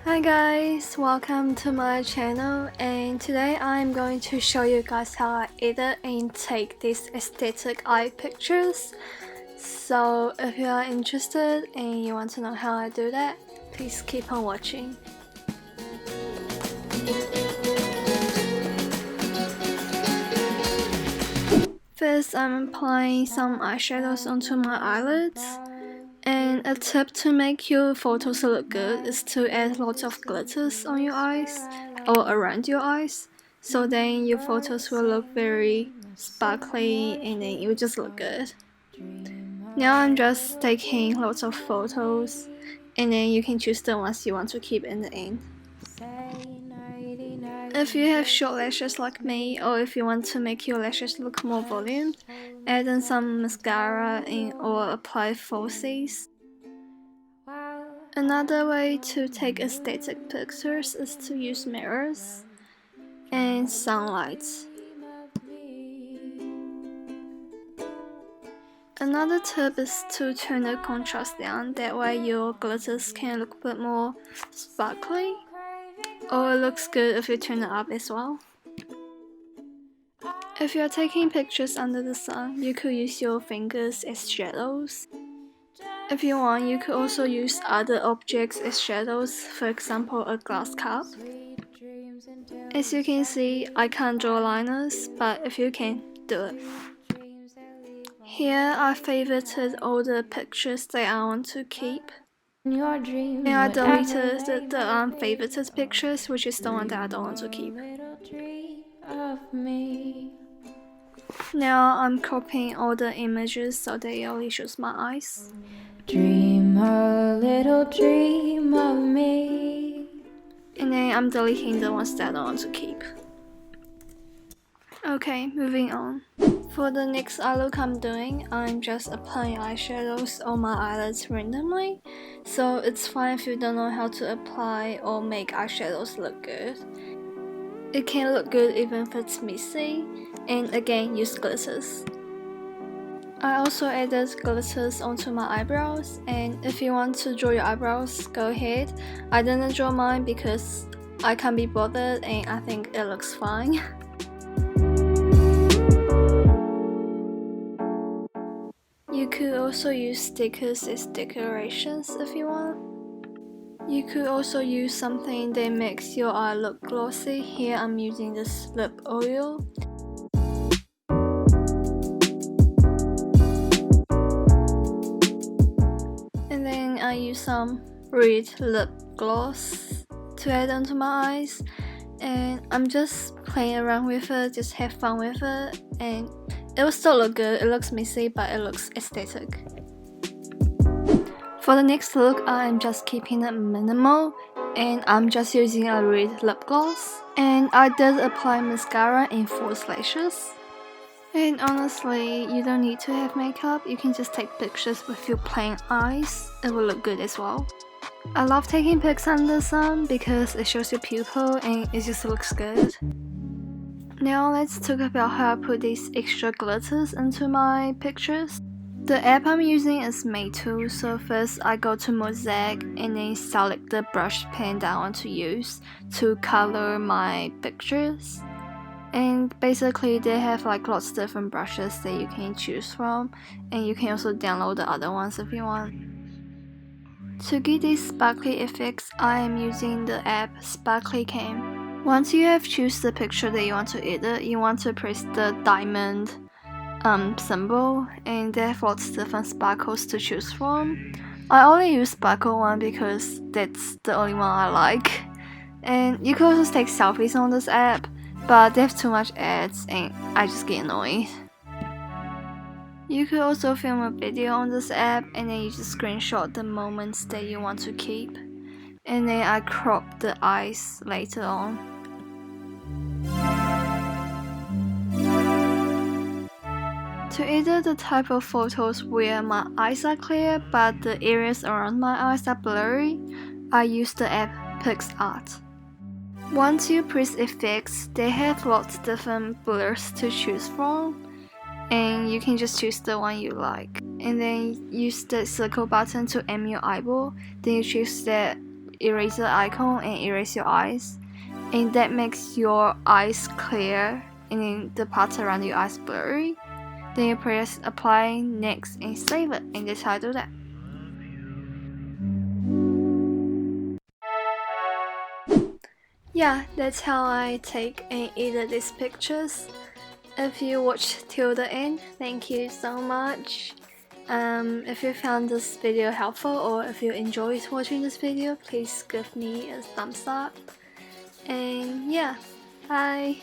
Hi guys, welcome to my channel, and today I'm going to show you guys how I edit and take these aesthetic eye pictures. So if you are interested and you want to know how I do that, please keep on watching. First, I'm applying some eyeshadows onto my eyelids. And a tip to make your photos look good is to add lots of glitters on your eyes or around your eyes, so then your photos will look very sparkly and then it will just look good. Now I'm just taking lots of photos, and then you can choose the ones you want to keep in the end. If you have short lashes like me, or if you want to make your lashes look more volumed, add in some mascara or apply falsies. Another way to take aesthetic pictures is to use mirrors and sunlight. Another tip is to turn the contrast down, that way your glitters can look a bit more sparkly, or it looks good if you turn it up as well. If you are taking pictures under the sun, you could use your fingers as shadows. If you want, you could also use other objects as shadows, for example a glass cup. As you can see, I can't draw liners, but if you can, do it. Here I favorited all the pictures that I want to keep. And I deleted the unfavorited pictures, which is the one that I don't want to keep. Now I'm cropping all the images so that it only shows my eyes. Dream a little dream of me. And then I'm deleting the ones that I don't want to keep. Okay, moving on. For the next eye look I'm doing, I'm just applying eyeshadows on my eyelids randomly. So it's fine if you don't know how to apply or make eyeshadows look good. It can look good even if it's messy. And again, use glitters. I also added glitters onto my eyebrows, and if you want to draw your eyebrows, go ahead. I didn't draw mine because I can't be bothered and I think it looks fine. You could also use stickers as decorations if you want. You could also use something that makes your eye look glossy. Here I'm using this lip oil. And then I use some red lip gloss to add onto my eyes. And I'm just playing around with it, just have fun with it, and it will still look good. It looks messy, but it looks aesthetic. For the next look, I'm just keeping it minimal, and I'm just using a red lip gloss. And I did apply mascara in false lashes. And honestly, you don't need to have makeup, you can just take pictures with your plain eyes. It will look good as well. I love taking pics under the sun because it shows your pupil and it just looks good. Now let's talk about how I put these extra glitters into my pictures. The app I'm using is Meitu, so first I go to Mosaic and then select the brush pen that I want to use to color my pictures. And basically they have like lots of different brushes that you can choose from, and you can also download the other ones if you want. To get these sparkly effects, I am using the app Sparkly Cam. Once you have chosen the picture that you want to edit, you want to press the diamond symbol, and they have lots of different sparkles to choose from. I only use sparkle one because that's the only one I like. And you can also take selfies on this app, but they have too much ads and I just get annoyed. You could also film a video on this app and then you just screenshot the moments that you want to keep. And then I crop the eyes later on. To edit the type of photos where my eyes are clear but the areas around my eyes are blurry, I use the app PixArt. Once you press effects, they have lots of different blurs to choose from, and you can just choose the one you like. And then use the circle button to aim your eyeball, then you choose that eraser icon and erase your eyes, and that makes your eyes clear and then the parts around your eyes blurry. Then you press apply next and save it, and that's how I do that. Yeah, that's how I take and edit these pictures. If you watched till the end, thank you so much. If you found this video helpful or if you enjoyed watching this video, please give me a thumbs up. And yeah, bye!